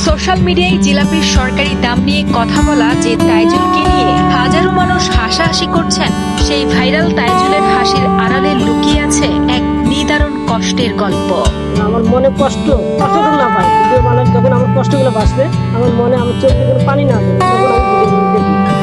Social মিডিয়ায় জিলাপির সরকারি দাম নিয়ে কথা বলা যে তাইজুলকে নিয়ে হাজারো মানুষ হাসাহাসি করছেন, সেই ভাইরাল তাইজুলের হাসির আড়ালে লুকিয়ে আছে এক নিদারুণ কষ্টের গল্প। আমার মনে কষ্ট না পাই, মানে যখন আমার কষ্টগুলো বাঁচবে, আমার মনে আমার চোখে কোনো পানি না আসবে, তখন আমি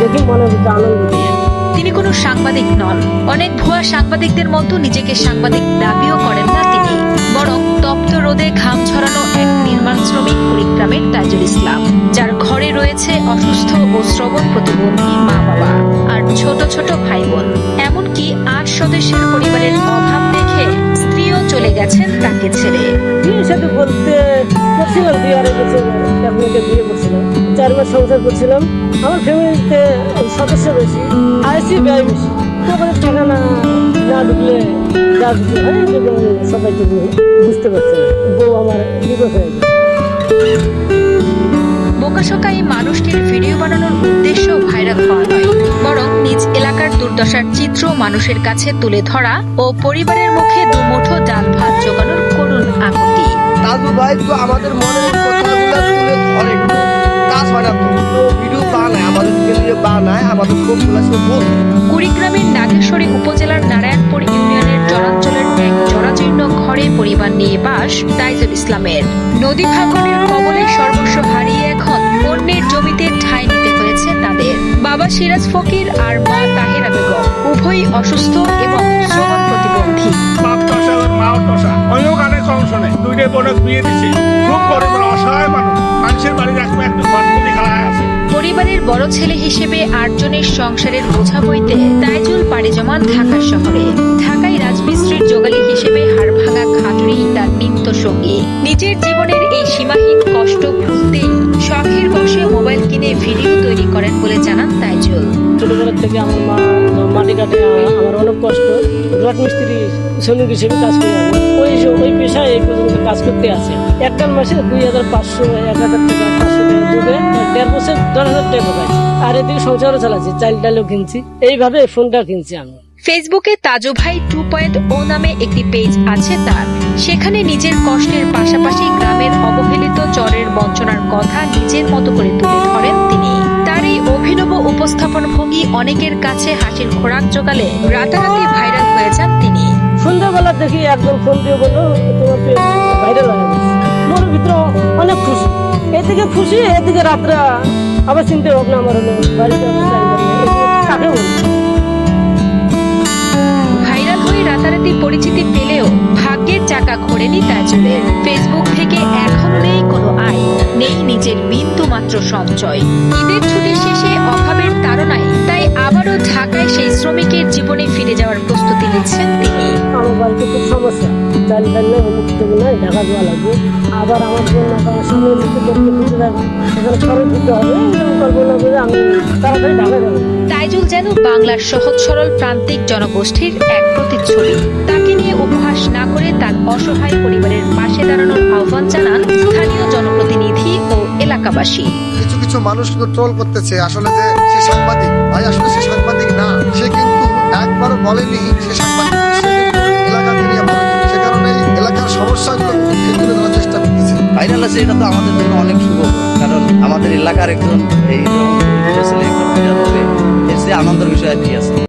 দেখি মনে হচ্ছে আনন্দ দিয়ে। তিনি কোনো সাংবাদিক নন, অনেক ভুয়া সাংবাদিকদের মতো নিজেকে সাংবাদিক দাবিও করেন না তিনি, বরং তপ্ত রোদে ঘাম ছড়ানো এক নির্মাণ শ্রমিক কুড়িগ্রামের তাইজুল ইসলাম, যার ঘরে রয়েছে অসুস্থ ও শ্রবণ প্রতিবন্ধী মা বাবা আর ছোট ছোট ভাই বোন, এমনকি 8 সদস্যের পরিবারের অভাব দেখে স্ত্রীও চলে গেছেন তাকে ছেড়ে। বিয়ের সাথে বলতে করছিলাম 2 বছর আপনাকে বিয়ে করছিলাম, 4 মাস সংসার করছিলাম। আমার ফ্যামিলিতে সদস্য বেশি, আইসি ব্যয় বেশি, তখন টাকা না ঢুকলে যা কিছু হয় সবাই তো বুঝতে পারছে না। বউ আমার বিপদ হয়ে গেছে। বোকাশোকা এই মানুষটির ভিডিও বানানোর উদ্দেশ্য ভাইরাল হওয়া নয়, বরং নিজ এলাকার দুর্দশার চিত্র মানুষের কাছে তুলে ধরা ও পরিবারের মুখে দুমুঠো ডাল ভাত জোগানোর করুণ আকুতি। তাজু ভাই তো আমাদের মনের কথাগুলো তুলে ধরে, কাজ বানাতো তো ভিডিও বানায়, আমাদেরকে দিয়ে বানায়, আমাদের সবগুলো সব বলতো। কুড়িগ্রামের নাগেশ্বরী উপজেলার নারায়ণপুর ইউনিয়নের চরাঞ্চলের এক জরাজীর্ণ ঘরে পরিবার নিয়ে বাস তাইজুল ইসলামের। নদী ভাঙনের কবলে সর্বস্ব হারিয়ে এখন অন্যের জমিতে ঠাঁই নিতে হয়েছে তাদের। বাবা সিরাজ ফকির আর মা তাহেরা বেগম উভয়ই অসুস্থ এবং শ্রবণ প্রতিবন্ধী। বাপ টসা আর মাও টসা, ওইও গানে অংশ নেই, দুইটাই বোনক বিয়ে দিছে। খুব গরিব অসহায় মানুষ, মানুষের বাড়ির একদম একটু ঘরগুলি খেলায় আছে। পরিবারের বড় ছেলে হিসেবে 8 জনের সংসারের বোঝা বইতে তাইজুল পাড়ি জমান ঢাকা শহরে। ঢাকায় রাজমিস্ত্রির যোগালী হিসেবে হাড় ভাঙা খাটুনি তার নিত্য সঙ্গী। নিজের জীবনের এই সীমাহীন কষ্ট ভুলতেই শখের বসে মোবাইল কিনে ভিডিও তৈরি করেন বলে জানান তাইজুল। ছোটবেলা থেকে আমার মা মাটি কাটে, আমার অনেক কষ্ট। রাজমিস্ত্রি শ্রমিক হিসেবে কাজ করি আমি, ওই পেশায় এই পর্যন্ত কাজ করতে আছে। একটা মাসে 2500 1000 টাকা 500 টাকা যুগে 1.5 বছর 10,000 টাকা পাইছি। আর এদিকে সংসারও চালাচ্ছি, চাল ডালও কিনছি, এইভাবে ফোনটা কিনছি আমি। ফেসবুকে তাজু ভাই 2.0 নামে একটি পেজ আছে তার। সেখানে নিজের কষ্টের পাশাপাশি গ্রামের অবহেলিত চরের বঞ্চনার কথা নিজের মতো করে তুলে ধরেন তিনি। তার এই অভিনব উপস্থাপন ভঙ্গি অনেকের কাছে হাসির খোরাক জোগালে রাতারাতি ভাইরাল হয়ে যান তিনি। সন্ধ্যাবেলা দেখি একজন ফোন দিয়ে বললো তোমার পেজ ভাইরাল হয়ে গেছে। মনের ভিতরে অনেক খুশি, এদিকে খুশি এদিকে রাত্রে আবার চিন্তা ভাবনা আমার হলো বাড়িতে কাকে বলবো। ভাইরাল হয়ে রাতারাতি পরিচিতি পেলেও ভাগ্যের চাকা ঘোরেনি তাইজুলের। ফেসবুক থেকে এখনো নেই কোনো আয়, নেই নিজের বিন্দু মাত্র সঞ্চয়। ঈদের ছুটি শেষে অভাবের তাড়নায় তাই আবারও ঢাকায় সেই শ্রমিকের জীবনে ফিরে যাওয়ার প্রস্তুতি নিচ্ছেন তিনি। আমার বাড়িতে খুব সমস্যা, চাল ডাল নেই, মুক্ত নাই, ঢাকা দেওয়া লাগবে। আবার আমার জন্য সময় দিতে এখানে খরচ দিতে হবে, কল্পনা করে আমি তাড়াতাড়ি ঢাকা যাবো। তাইজুল যেন বাংলার সহজ সরল প্রান্তিক জনগোষ্ঠীর এক প্রতিচ্ছবি। তাকে নিয়ে উপহাস না করে তার অসহায় পরিবারের পাশে দাঁড়ানোর আহ্বান জানান স্থানীয় জনপ্রতিনিধি ও এলাকাবাসী। কিছু কিছু মানুষ কিন্তু ট্রোল করতেছে আসলে যে সে সাংবাদিক। ভাই আসলে সে সাংবাদিক না, সে কিন্তু একবারও বলেনি সে সাংবাদিক, সে কিন্তু এলাকা থেকে বলে। সে কারণে এলাকার সমস্যাগুলো তুলে ধরার চেষ্টা করতেছে। ভাইরাল আছে, এটা তো আমাদের জন্য অনেক শুভ, কারণ আমাদের এলাকার একজন এই ছেলে ভাইরাল হবে, এর চেয়ে আনন্দের বিষয় আর কি আছে।